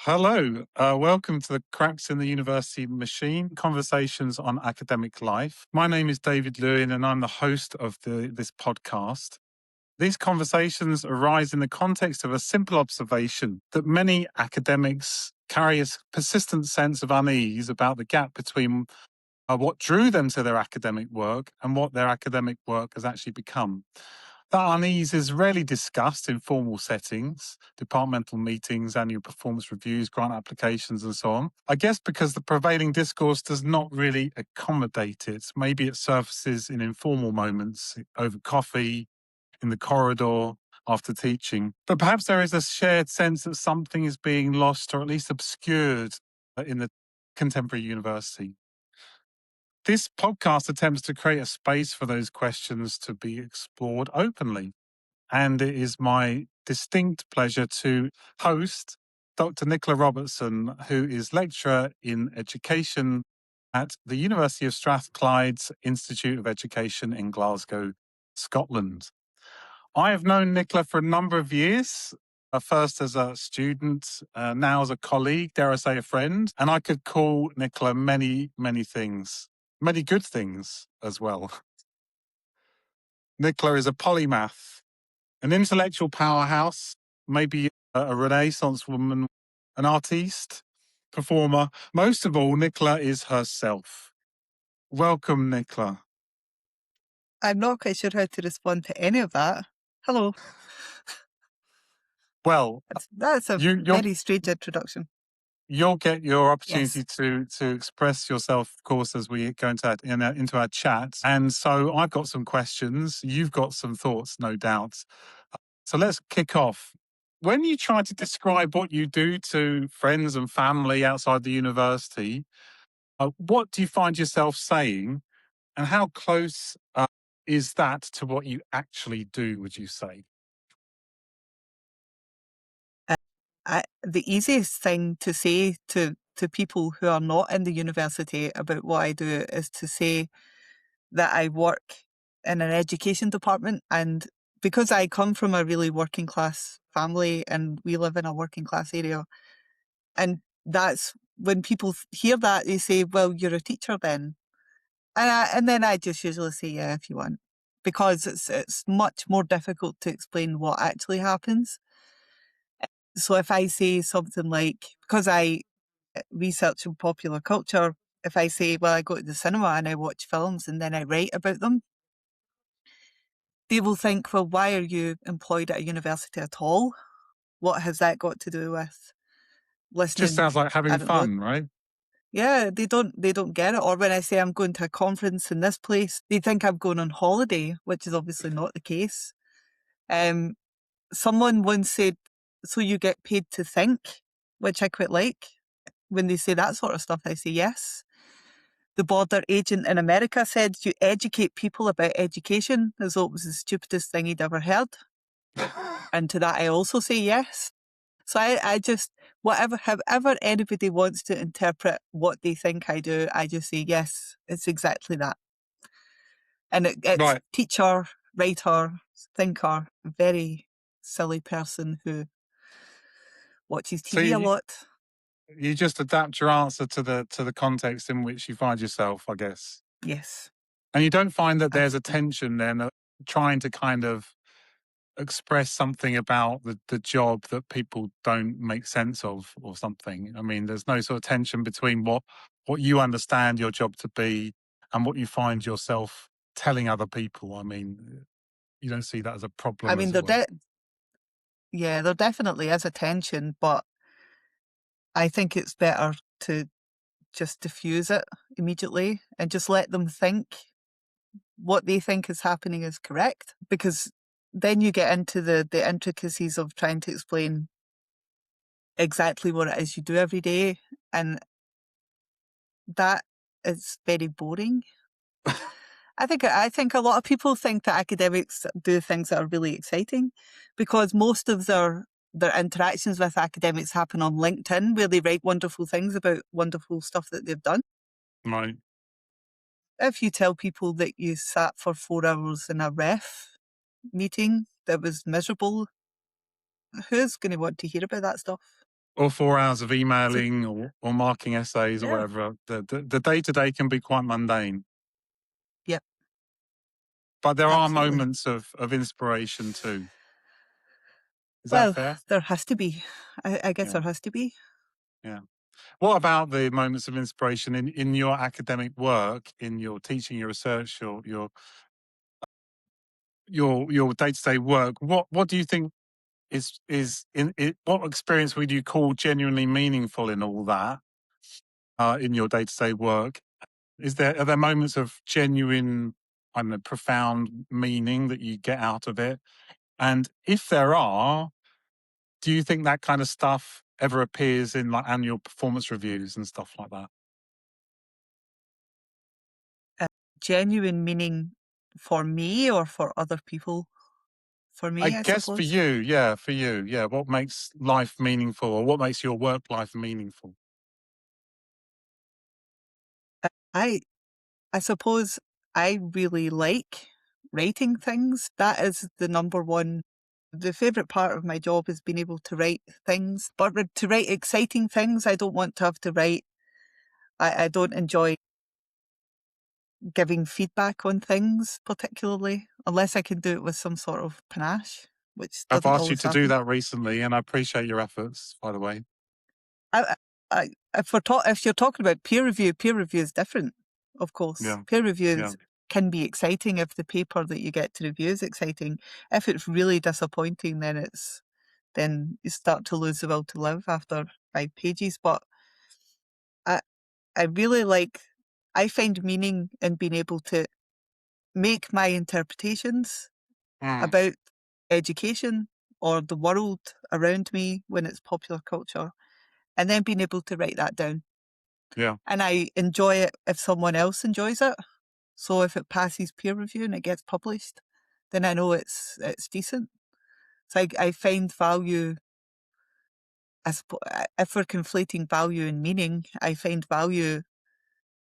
Hello, welcome to the Cracks in the University Machine, Conversations on Academic Life. My name is David Lewin and I'm the host of this podcast. These conversations arise in the context of a simple observation that many academics carry a persistent sense of unease about the gap between what drew them to their academic work and what their academic work has actually become. That unease is rarely discussed in formal settings, departmental meetings, annual performance reviews, grant applications, and so on. I guess because the prevailing discourse does not really accommodate it. Maybe it surfaces in informal moments over coffee, in the corridor, after teaching. But perhaps there is a shared sense that something is being lost or at least obscured in the contemporary university. This podcast attempts to create a space for those questions to be explored openly. And it is my distinct pleasure to host Dr. Nicola Robertson, who is lecturer in education at the University of Strathclyde's Institute of Education in Glasgow, Scotland. I have known Nicola for a number of years, first as a student, now as a colleague, dare I say a friend, and I could call Nicola many, many things. Many good things as well. Nicola is a polymath, an intellectual powerhouse, maybe a Renaissance woman, an artiste, performer. Most of all, Nicola is herself. Welcome, Nicola. I'm not quite sure how to respond to any of that. Hello. Well, That's a very strange introduction. You'll get your opportunity to express yourself, of course, as we go into our chat. And so I've got some questions. You've got some thoughts, no doubt. So let's kick off. When you try to describe what you do to friends and family outside the university, what do you find yourself saying? And how close is that to what you actually do, would you say? The easiest thing to say to people who are not in the university about what I do is to say that I work in an education department, and because I come from a really working class family and we live in a working class area, and that's when people hear that, they say, well, you're a teacher then. And then I just usually say, yeah, if you want, because it's much more difficult to explain what actually happens. So if I say something like, because I research in popular culture, if I say, well, I go to the cinema and I watch films and then I write about them, they will think, well, why are you employed at a university at all? What has that got to do with listening? Just sounds like having fun, right? Yeah, they don't get it. Or when I say I'm going to a conference in this place, they think I'm going on holiday, which is obviously not the case. Someone once said, so you get paid to think, which I quite like. When they say that sort of stuff, I say yes. The border agent in America said you educate people about education as though it was the stupidest thing he'd ever heard. And to that I also say yes. So I just, however anybody wants to interpret what they think I do, I just say yes, it's exactly that. And it's right. Teacher, writer, thinker, very silly person who watches TV a lot. You just adapt your answer to the context in which you find yourself, I guess. Yes. And you don't find that there's a tension then trying to kind of express something about the job that people don't make sense of or something. I mean, there's no sort of tension between what you understand your job to be and what you find yourself telling other people. I mean, you don't see that as a problem. I mean, there definitely is a tension, but I think it's better to just diffuse it immediately and just let them think what they think is happening is correct, because then you get into the intricacies of trying to explain exactly what it is you do every day, and that is very boring. I think a lot of people think that academics do things that are really exciting because most of their interactions with academics happen on LinkedIn, where they write wonderful things about wonderful stuff that they've done. Right. If you tell people that you sat for 4 hours in a ref meeting that was miserable, who's going to want to hear about that stuff? or 4 hours of So, emailing or marking essays or yeah, whatever. The day-to-day can be quite mundane. yep, But there are absolutely. moments of inspiration too. Is that Well, fair? there has to be. I guess Yeah, there has to be. yeah. What about the moments of inspiration in your academic work, in your teaching, your research, your day-to-day work? What do you think is in it? What experience would you call genuinely meaningful in all that, in your day-to-day work? Are there moments of genuine, I don't know, profound meaning that you get out of it? And if there are, do you think that kind of stuff ever appears in like annual performance reviews and stuff like that? Uh, Genuine meaning for me or for other people? For I me, I guess for suppose. you, yeah, for you, yeah. What makes life meaningful, or what makes your work life meaningful? Uh, I I suppose I really like writing things. That is the number one. The favourite part of my job is being able to write things, but to write exciting things, I don't want to have to write. I don't enjoy giving feedback on things particularly, unless I can do it with some sort of panache, which I've doesn't asked you always to do happen. that recently, and I appreciate your efforts, by the way. I, if you're talking about peer review is different, of course. Yeah, Peer yeah. reviews can be exciting if the paper that you get to review is exciting. If it's really disappointing, then you start to lose the will to live after 5 pages. But I, I really like, I find meaning in being able to make my interpretations Mm, about education or the world around me when it's popular culture, and then being able to write that down. yeah. And I enjoy it if someone else enjoys it. So if it passes peer review and it gets published, then I know it's decent. So I find value. If we're conflating value and meaning, I find value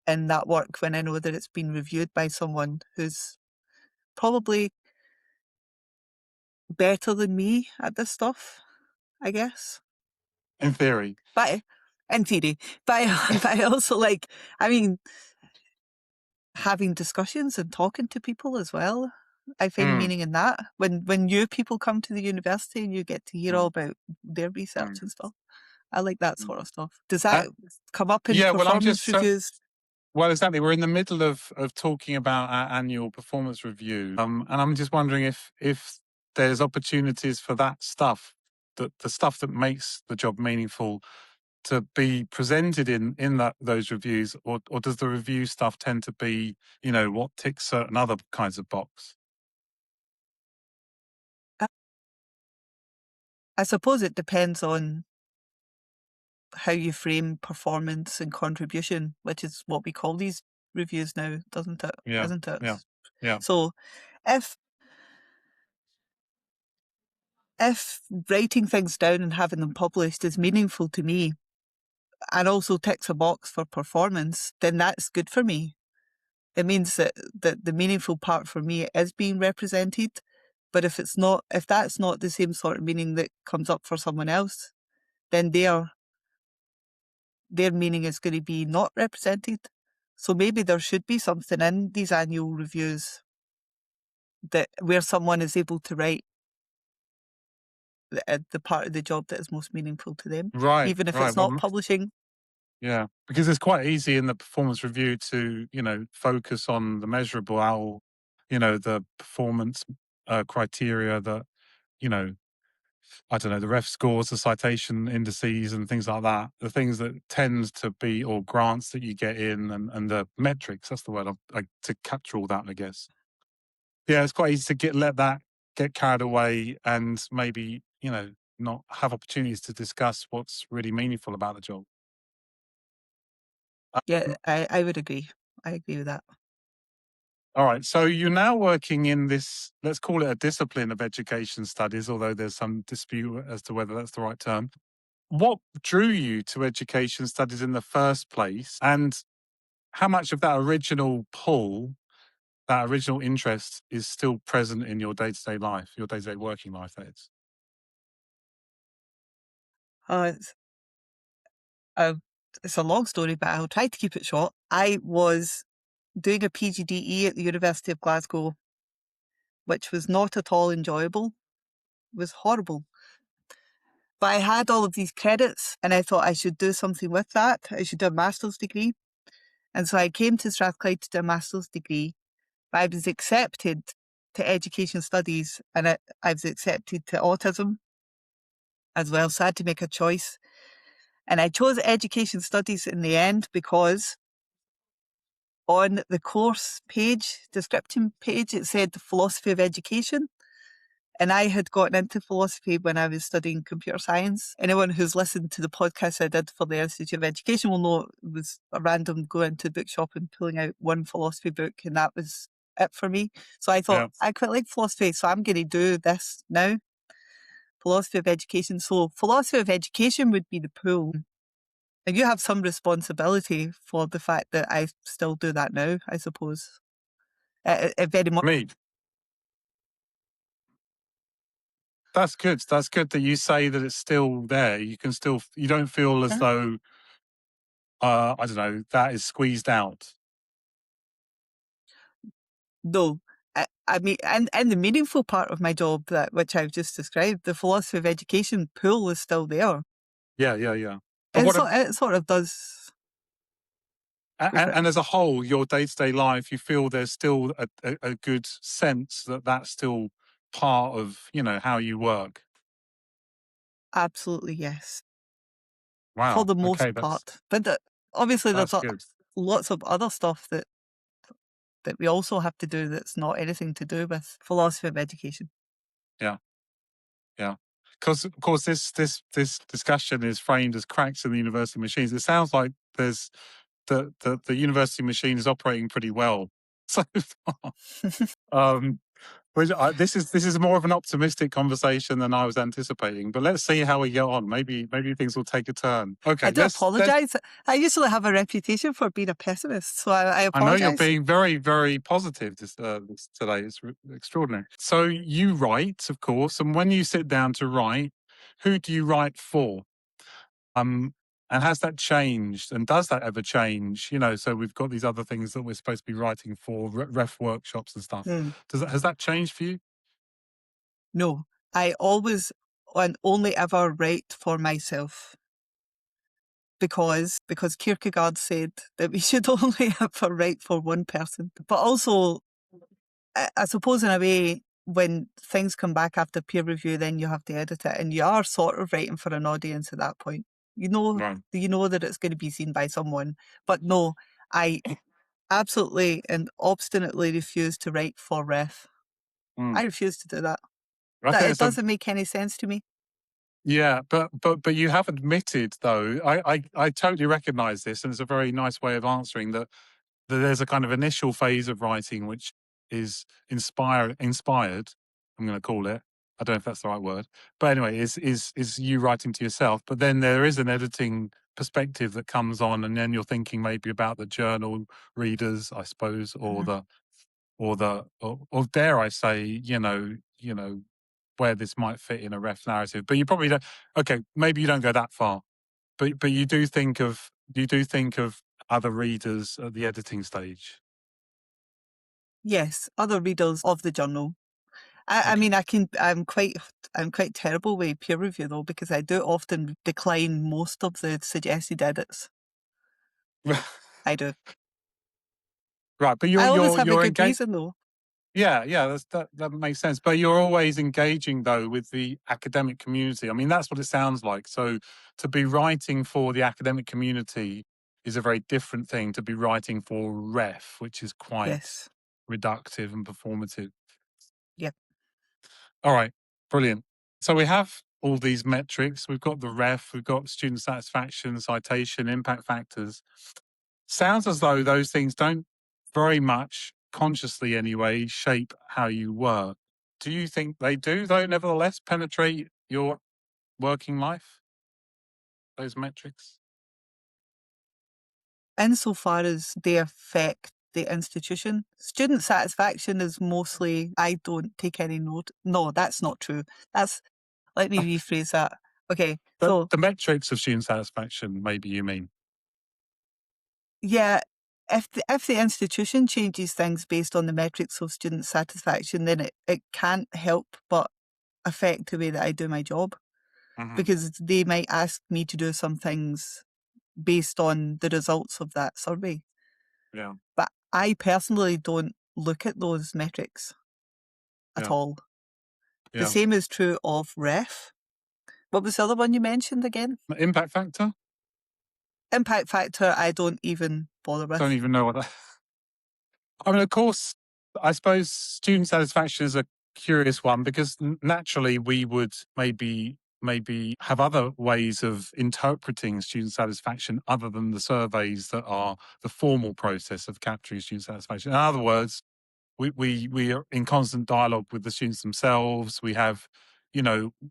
in that work when I know that it's been reviewed by someone who's probably better than me at this stuff, I guess. In theory. But in theory, but I also like, I mean, having discussions and talking to people as well. I find Mm, meaning in that. When new people come to the university and you get to hear all mm, about their research mm, and stuff. I like that mm. sort of stuff. Does Uh, that come up in yeah, well, performance reviews? well, exactly. We're in the middle of talking about our annual performance review, and I'm just wondering if there's opportunities for that stuff, the stuff that makes the job meaningful, to be presented in those reviews, or does the review stuff tend to be, what ticks certain other kinds of box? I I suppose it depends on how you frame performance and contribution, which is what we call these reviews now, doesn't it? Yeah, Isn't it? yeah, yeah. So if if writing things down and having them published is meaningful to me and also ticks a box for performance, then that's good for me. It means that the meaningful part for me is being represented. But if that's not the same sort of meaning that comes up for someone else, then their meaning is going to be not represented. So maybe there should be something in these annual reviews that where someone is able to write the part of the job that is most meaningful to them, Right, even if right. it's not publishing. Yeah, because it's quite easy in the performance review to, focus on the measurable, the performance criteria that, you know, I don't know, the ref scores, the citation indices and things like that. The things that tends to be, or grants that you get in, and the metrics, that's the word, to capture all that, I guess. Yeah, it's quite easy to let that get carried away and maybe, not have opportunities to discuss what's really meaningful about the job. Yeah, I would agree. I agree with that. All right. So you're now working in this, let's call it a discipline of education studies, although there's some dispute as to whether that's the right term. What drew you to education studies in the first place? And how much of that original pull, that original interest, is still present in your day to day life, your day to day working life, that is? It's a long story, but I'll try to keep it short. I was doing a PGDE at the University of Glasgow, which was not at all enjoyable. It was horrible. But I had all of these credits and I thought I should do something with that. I should do a master's degree. And so I came to Strathclyde to do a master's degree. But I was accepted to education studies and I was accepted to autism as well. So I had to make a choice. And I chose education studies in the end because on the course page, description page, it said philosophy of education. And I had gotten into philosophy when I was studying computer science. Anyone who's listened to the podcast I did for the Institute of Education will know it was a random going to the bookshop and pulling out one philosophy book, and that was it for me. So I thought, Yeah. I quite like philosophy, so I'm going to do this now, philosophy of education. So philosophy of education would be the pool. And you have some responsibility for the fact that I still do that now, I suppose. It very much. Me. That's good. That's good that you say that it's still there. You can still, you don't feel as though, I don't know, that is squeezed out. No. I mean, and the meaningful part of my job, that which I've just described, the philosophy of education pool is still there. Yeah, yeah, yeah. But It sort of does. and as a whole, your day-to-day life, you feel there's still a good sense that that's still part of, how you work. Absolutely, yes. For Wow. the Okay, most part. But obviously there's that's good. lots of other stuff that we also have to do that's not anything to do with philosophy of education. Yeah, yeah. Because of course this discussion is framed as cracks in the university machines. It sounds like there's the university machine is operating pretty well so far. Um, this is more of an optimistic conversation than I was anticipating. But let's see how we get on. Maybe things will take a turn. I Okay, do let's. apologise. I usually have a reputation for being a pessimist, so I I know you're apologise. being very, very positive this today. It's extraordinary. So you write, of course, and when you sit down to write, who do you write for? And has that changed? And does that ever change? So we've got these other things that we're supposed to be writing for, ref workshops and stuff. Hmm. Has that changed for you? No, I always and only ever write for myself because Kierkegaard said that we should only ever write for one person. But also, I suppose in a way, when things come back after peer review, then you have to edit it, and you are sort of writing for an audience at that point. Right. You know that it's going to be seen by someone. But no, I absolutely and obstinately refuse to write for ref. Mm. I refuse to do that. I That think it doesn't make any sense to me. yeah, but you have admitted though. I totally recognise this, and it's a very nice way of answering that there's a kind of initial phase of writing which is inspired. I'm going to call it. I don't know if that's the right word, but anyway, is you writing to yourself. But then there is an editing perspective that comes on, and then you're thinking maybe about the journal readers, I suppose, or Mhm. or dare I say, where this might fit in a ref narrative. But you probably don't. Okay, maybe you don't go that far, but you do think of other readers at the editing stage. Yes, other readers of the journal. I Okay. mean, I'm quite terrible with peer review though, because I do often decline most of the suggested edits. I do. Right, but I always have a you're good engaged. reason though. Yeah, yeah, that makes sense. But you're always engaging though with the academic community. I mean, that's what it sounds like. So to be writing for the academic community is a very different thing to be writing for ref, which is quite Yes. reductive and performative. Yep. All right, brilliant. So we have all these metrics. We've got the ref, we've got student satisfaction, citation, impact factors. Sounds as though those things don't very much, consciously anyway, shape how you work. Do you think they do, though, nevertheless, penetrate your working life, those metrics? Insofar as they affect the institution, student satisfaction is mostly I don't take any note. No, that's not true. That's Let me rephrase that. Okay, But so the metrics of student satisfaction, maybe you mean. yeah, if the institution changes things based on the metrics of student satisfaction, then it can't help but affect the way that I do my job, Hmm. because they might ask me to do some things based on the results of that survey. Yeah, But I personally don't look at those metrics at yeah, all. The yeah. same is true of ref. What was the other one you mentioned again? Impact factor? Impact factor, I don't even bother Don't with. even know what that. I mean, of course, I suppose student satisfaction is a curious one because naturally we would maybe have other ways of interpreting student satisfaction other than the surveys that are the formal process of capturing student satisfaction. In other words, we are in constant dialogue with the students themselves. We have,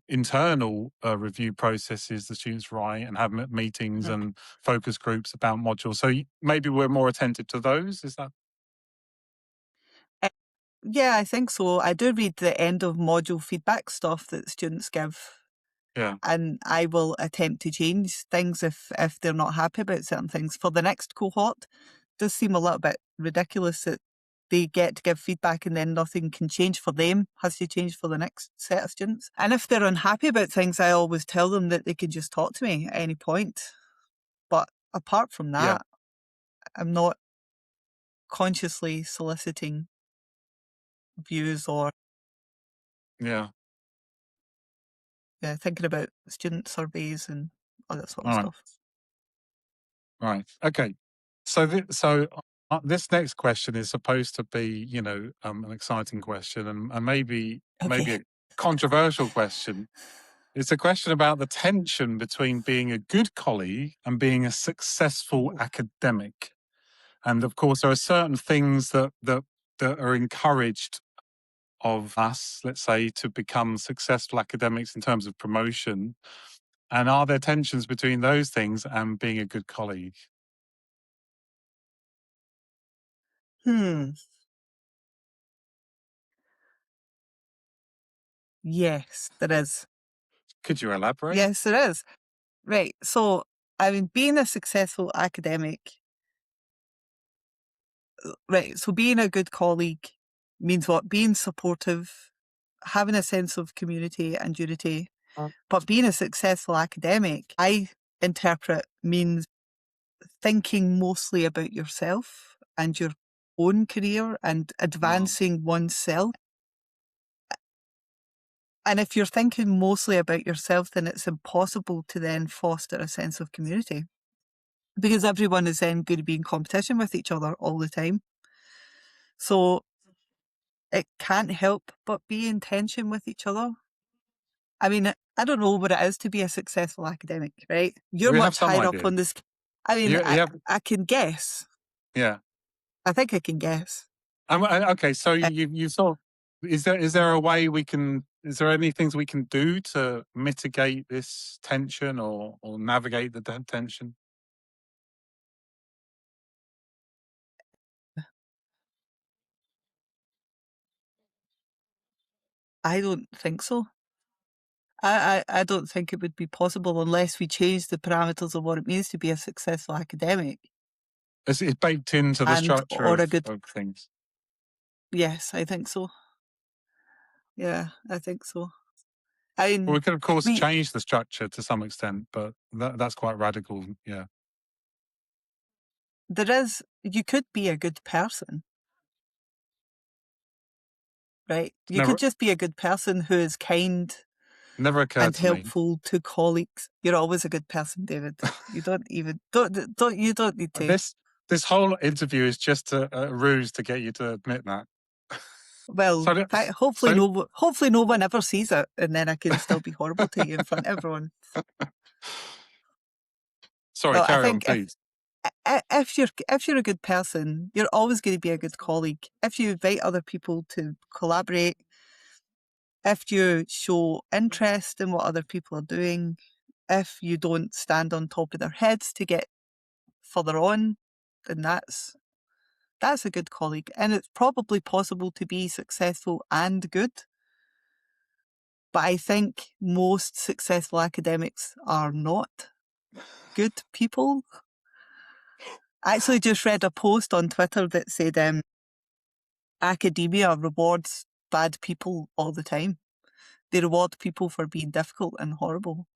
internal review processes the students write and have meetings Mhm. and focus groups about modules. So maybe we're more attentive to those. Is that? Uh, Yeah, I think so. I do read the end of module feedback stuff that students give, Yeah, and I will attempt to change things if they're not happy about certain things. For the next cohort, it does seem a little bit ridiculous that they get to give feedback and then nothing can change for them, has to change for the next set of students. And if they're unhappy about things, I always tell them that they can just talk to me at any point. But apart from yeah, that, I'm not consciously soliciting views or yeah. thinking about student surveys and all that sort of All right, stuff. right, okay. So this next question is supposed to be, an exciting question and maybe Okay. a controversial question. It's a question about the tension between being a good colleague and being a successful Oh. academic. And of course, there are certain things that are encouraged of us, let's say, to become successful academics in terms of promotion. And are there tensions between those things and being a good colleague? Hmm. Yes, there is. Could you elaborate? Yes, there is. Right. So, I mean, being a successful academic, right. So, being a good colleague means what? Being supportive, having a sense of community and unity. But being a successful academic, I interpret means thinking mostly about yourself and your own career and Oh, advancing oneself. And if you're thinking mostly about yourself, then it's impossible to then foster a sense of community because everyone is then going to be in competition with each other all the time. So it can't help but be in tension with each other. I mean, I don't know what it is to be a successful academic, right? You're we have much some higher up idea. on this. I mean, You have, I can guess. yeah. I think I can guess. Okay, so Uh, you saw. Is there a way we can? Is there any things we can do to mitigate this tension or navigate the tension? I don't think so. I don't think it would be possible unless we change the parameters of what it means to be a successful academic It's baked into the and structure or a of good. of things. Yes, I think so. Yeah, I think so. I Well, mean, we could, of course, we change the structure to some extent, but that's quite radical. Yeah, there is you could be a good person, right? You could never just be a good person who is kind never occurred and to me. helpful to colleagues. You're always a good person, David. You don't even don't you don't need to. This whole interview is just a ruse to get you to admit that. Well, So, hopefully so hopefully no one ever sees it, and then I can still be horrible to you in front of everyone. sorry, Well, I carry on, think please. if you're a good person, you're always going to be a good colleague. If you invite other people to collaborate, if you show interest in what other people are doing, if you don't stand on top of their heads to get further on, then that's a good colleague. And it's probably possible to be successful and good. But I think most successful academics are not good people. I actually just read a post on Twitter that said academia rewards bad people all the time. They reward people for being difficult and horrible.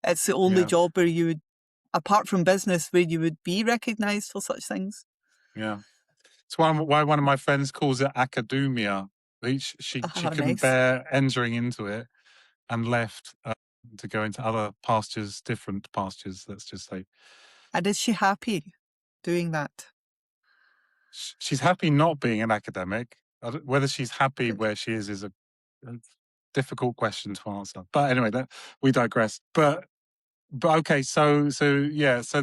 It's the only Yeah, job where you would, apart from business, where you would be recognised for such things. yeah. It's why one of my friends calls it academia. She couldn't Nice. bear entering into it and left to go into other pastures, different pastures. Let's just say And is she happy doing that? she's happy not being an academic. Whether she's happy Good. where she is a difficult question to answer. But anyway, we digress. But okay, so yeah, so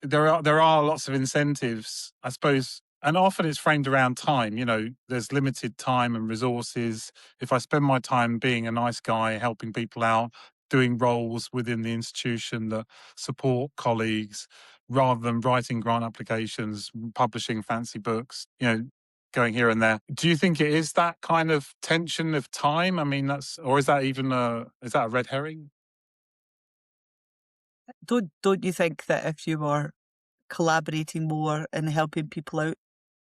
there are lots of incentives, I suppose, and often it's framed around time. You know, there's limited time and resources. If I spend my time being a nice guy, helping people out, doing roles within the institution that support colleagues, rather than writing grant applications, publishing fancy books, you know, going here and there. Do you think it is that kind of tension of time? I mean, or is that even is that a red herring? Don't you think that if you were collaborating more and helping people out,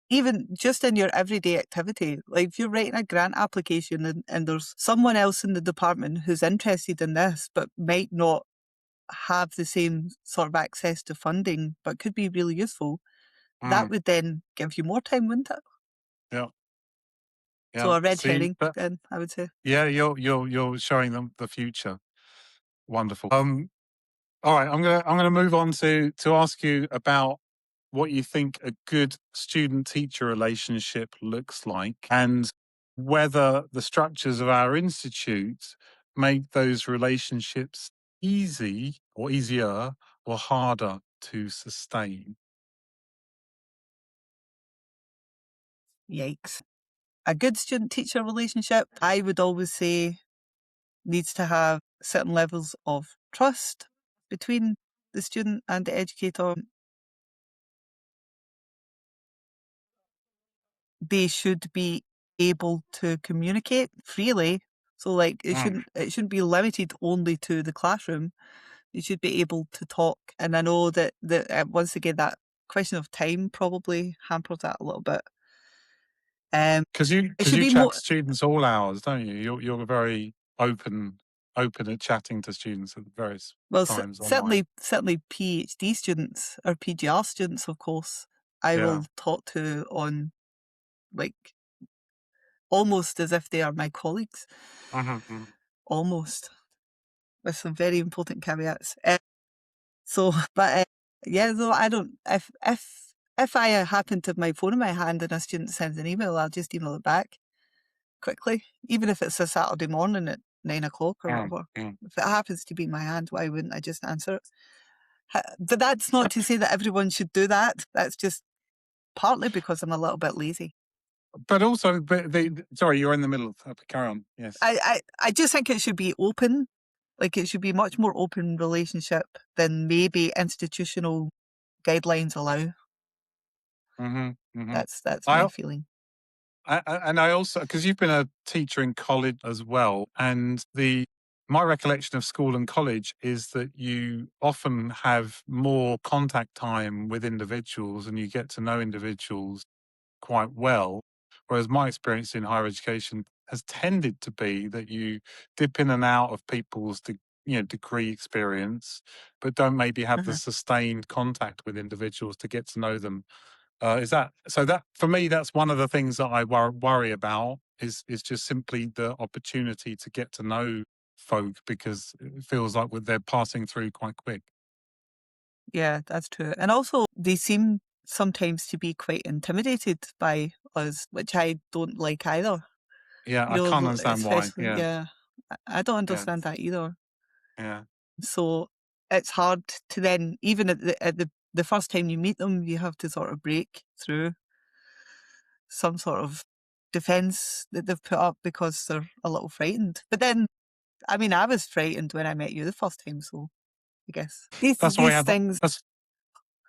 even just in your everyday activity, like if you're writing a grant application and there's someone else in the department who's interested in this but might not have the same sort of access to funding but could be really useful, that Mm, would then give you more time, wouldn't it? yeah, So yeah. a red See, herring, then, I would say. yeah, you're showing them the future. Wonderful. All right, I'm gonna move on to ask you about what you think a good student-teacher relationship looks like, and whether the structures of our institute make those relationships easy or easier or harder to sustain. Yikes. A good student-teacher relationship, I would always say, needs to have certain levels of trust between the student and the educator. They should be able to communicate freely. So like Mm. it shouldn't be limited only to the classroom. You should be able to talk. And I know that once again that question of time probably hampers that a little bit. Because you It because should you be chat more to students all hours, don't you? You're very open at chatting to students at various well times online. certainly PhD students or PGR students, of course. I Yeah. will talk to on like almost as if they are my colleagues, Hmm. almost with some very important caveats. So, but yeah, though I don't. If I happen to have my phone in my hand and a student sends an email, I'll just email it back quickly, even if it's a Saturday morning at 9 o'clock or Mm, whatever. mm. If it happens to be in my hand, why wouldn't I just answer it? But that's not to say that everyone should do that. That's just partly because I'm a little bit lazy. But also, sorry, you're in the middle of carry on. Yes. I just think it should be open. Like it should be much more open relationship than maybe institutional guidelines allow. Hmm. Hmm. That's my I, feeling. and I also, because you've been a teacher in college as well, and my recollection of school and college is that you often have more contact time with individuals and you get to know individuals quite well. Whereas my experience in higher education has tended to be that you dip in and out of people's degree experience, but don't maybe have the Uh-huh. sustained contact with individuals to get to know them. Is that so? That for me, that's one of the things that I worry about is just simply the opportunity to get to know folk, because it feels like they're passing through quite quick. Yeah, that's true. And also, they seem sometimes to be quite intimidated by us, which I don't like either. Yeah, You I can't know, understand why. especially, Yeah, yeah, I don't yeah, understand that either. yeah. So it's hard to then, even at the first time you meet them, you have to sort of break through some sort of defense that they've put up because they're a little frightened. But then, I mean, I was frightened when I met you the first time, so I guess That's why we these have things.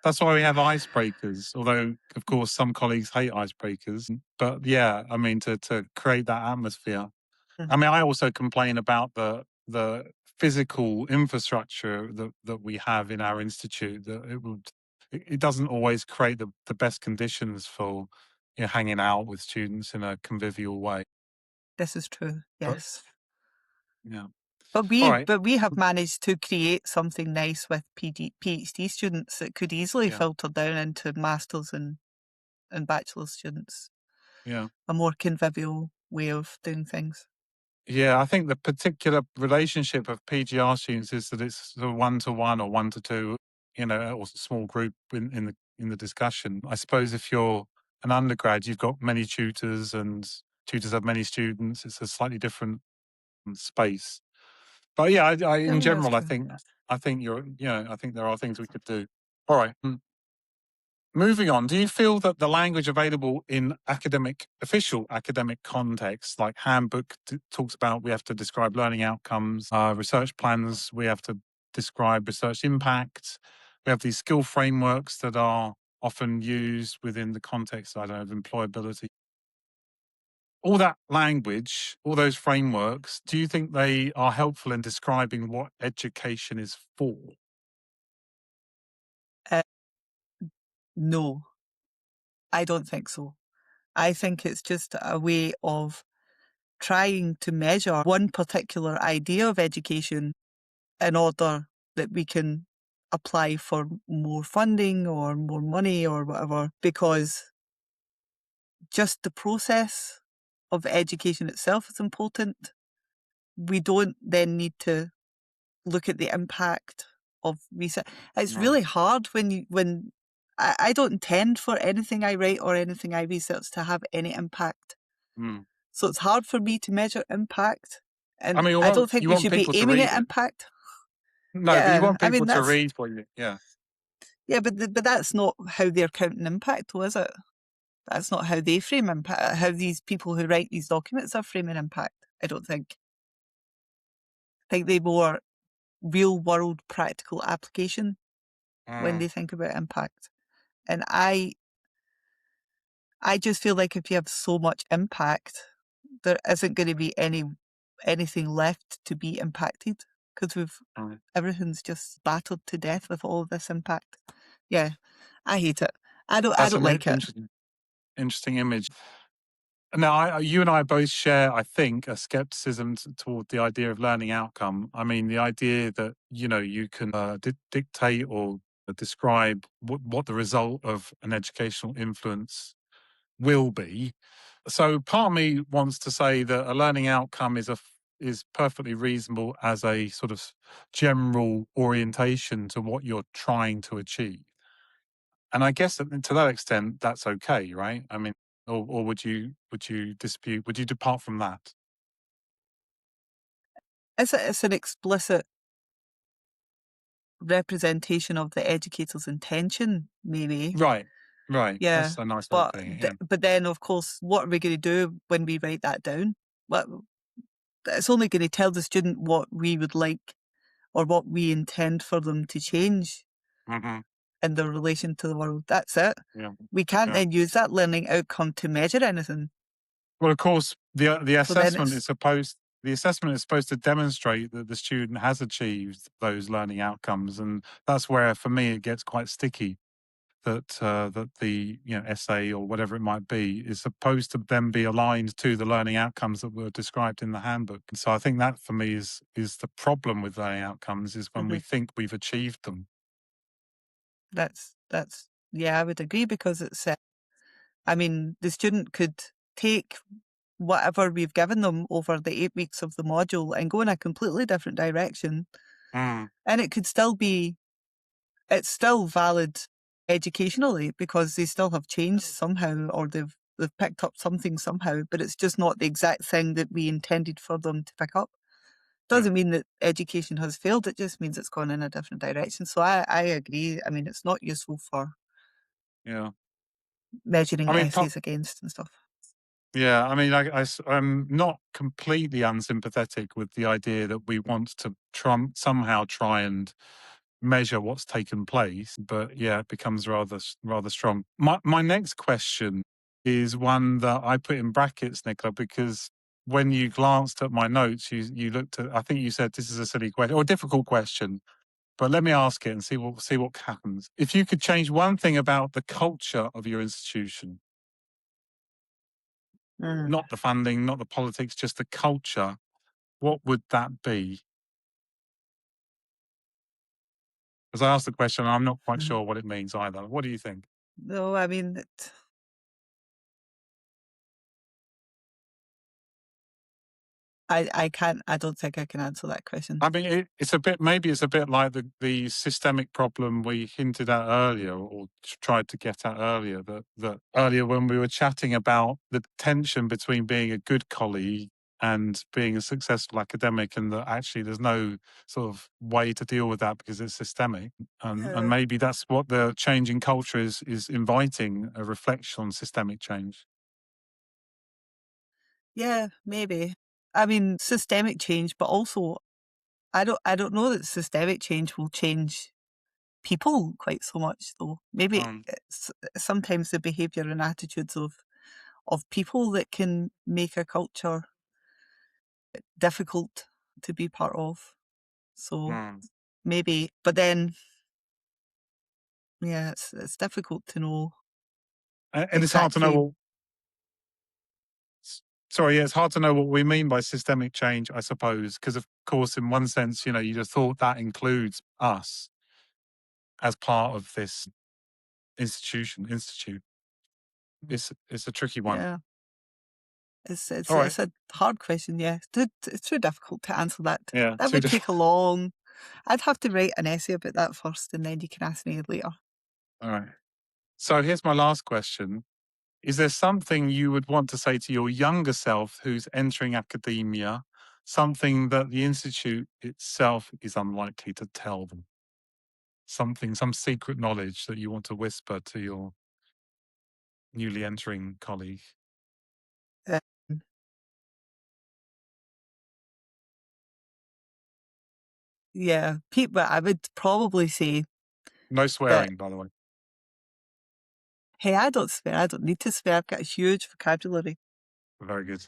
that's why we have icebreakers. Although, of course, some colleagues hate icebreakers. But yeah, I mean, to create that atmosphere. I mean, I also complain about the physical infrastructure that we have in our institute. That it doesn't always create the best conditions for hanging out with students in a convivial way. This is true, But yes. yeah, But all we right, but we have managed to create something nice with PhD students that could easily yeah, filter down into masters and bachelor students. yeah. A more convivial way of doing things. Yeah, I think the particular relationship of PGR students is that it's sort of 1-to-1 or 1-to-2, or a small group in the discussion. I suppose if you're an undergrad, you've got many tutors, and tutors have many students. It's a slightly different space. But yeah, Yeah, in that's general, I true. think I think you're, I think there are things we could do. All right. Moving on, do you feel that the language available in official academic contexts, like handbook talks about we have to describe learning outcomes, research plans, we have to describe research impact, we have these skill frameworks that are often used within the context, I don't know, of employability. All that language, all those frameworks, do you think they are helpful in describing what education is for? Uh, no, I don't think so. I think it's just a way of trying to measure one particular idea of education in order that we can apply for more funding or more money or whatever, because just the process of education itself is important. We don't then need to look at the impact of research. It's Right. really hard when I don't intend for anything I write or anything I research to have any impact. Mm. So it's hard for me to measure impact. I And mean, I don't think you we want should be people to aiming read at it. impact. No, but you Yeah, want I people mean to read what you, yeah. yeah, but that's not how they're counting impact, though, is it? That's not how they frame impact. How these people who write these documents are framing impact. I don't think. I think they more real world practical application when Mm, they think about impact. And I just feel like if you have so much impact, there isn't going to be anything left to be impacted because mm. everything's just battered to death with all of this impact. Yeah, I hate it. I That's don't an like it. interesting image. Now, you and I both share, I think, a skepticism toward the idea of learning outcome. I mean, the idea that you can dictate or describe what the result of an educational influence will be. So, part of me wants to say that a learning outcome is perfectly reasonable as a sort of general orientation to what you're trying to achieve. And I guess that to that extent, that's okay, right? I mean, or would you dispute? Would you depart from that? It's an explicit representation of the educator's intention, maybe. Right, right. Yeah, That's a nice way of but putting it. Yeah. but then of course, what are we going to do when we write that down? What it's only going to tell the student what we would like or what we intend for them to change Hmm. in their relation to the world. That's it. Yeah. We can't Yeah. then use that learning outcome to measure anything. Well, of course, So then it's the assessment is supposed to demonstrate that the student has achieved those learning outcomes, and that's where, for me, it gets quite sticky. That the essay or whatever it might be is supposed to then be aligned to the learning outcomes that were described in the handbook. And so I think that for me is the problem with learning outcomes is when we mhm, think we've achieved them. that's yeah, I would agree because I mean, the student could take whatever we've given them over the 8 weeks of the module and go in a completely different direction. Mm, And it's still valid educationally because they still have changed somehow or they've picked up something somehow, but it's just not the exact thing that we intended for them to pick up. yeah, Doesn't mean that education has failed, it just means it's gone in a different direction. So I agree. I mean, it's not useful for yeah. I measuring mean, essays against and stuff. yeah. I mean, I'm not completely unsympathetic with the idea that we want to somehow try and measure what's taken place, but yeah, it becomes rather strong. My next question is one that I put in brackets, Nicola, because when you glanced at my notes, you looked at, I think you said this is a silly question or a difficult question, but let me ask it and see what happens. If you could change one thing about the culture of your institution, not the funding, not the politics, just the culture, what would that be? As I asked the question, I'm not quite sure what it means either. What do you think? No, I mean, I can't. I don't think I can answer that question. I mean, it's a bit, maybe it's a bit like the systemic problem we hinted at earlier or tried to get at earlier, that earlier when we were chatting about the tension between being a good colleague and being a successful academic, and that actually there's no sort of way to deal with that because it's systemic. And maybe that's what the changing culture is inviting, a reflection on systemic change. Yeah, maybe. I mean, systemic change, but also I don't know that systemic change will change people quite so much, though. Maybe it's sometimes the behaviour and attitudes of people that can make a culture difficult to be part of. So maybe, but then, yeah, it's difficult to know And it's hard to know exactly. what. Sorry, yeah, it's hard to know what we mean by systemic change, I suppose, because of course, in one sense, you'd have thought that includes us as part of this institute. It's a tricky one. Yeah, it's All right. it's a hard question. Yeah, it's too difficult to answer that. Yeah. That would take a long. I'd have to write an essay about that first, and then you can ask me later. All right. So here's my last question. Is there something you would want to say to your younger self who's entering academia, something that the institute itself is unlikely to tell them? Some secret knowledge that you want to whisper to your newly entering colleague? Um, yeah, people. I would probably say No that. swearing, by the way. Hey, I don't swear. I don't need to swear. I've got a huge vocabulary. Very good.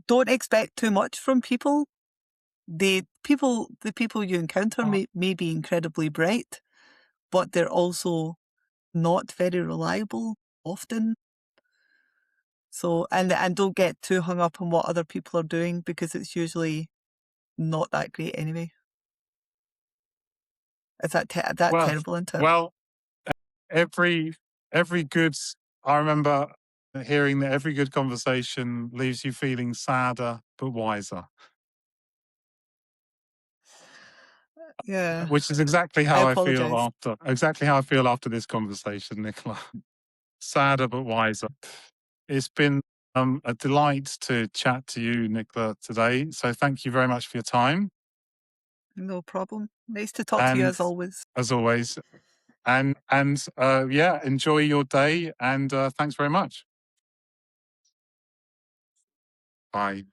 Don't expect too much from people. The people you encounter may be incredibly bright, but they're also not very reliable often. So, and don't get too hung up on what other people are doing because it's usually not that great anyway. Is that terrible, isn't it? Well, every good. I remember hearing that every good conversation leaves you feeling sadder but wiser, Yeah. which is exactly I how I feel apologise. after this conversation, Nicola. Sadder but wiser. It's been a delight to chat to you, Nicola, today. So thank you very much for your time. No problem. Nice to talk to you And as always. as always, and yeah, enjoy your day, and thanks very much. Bye.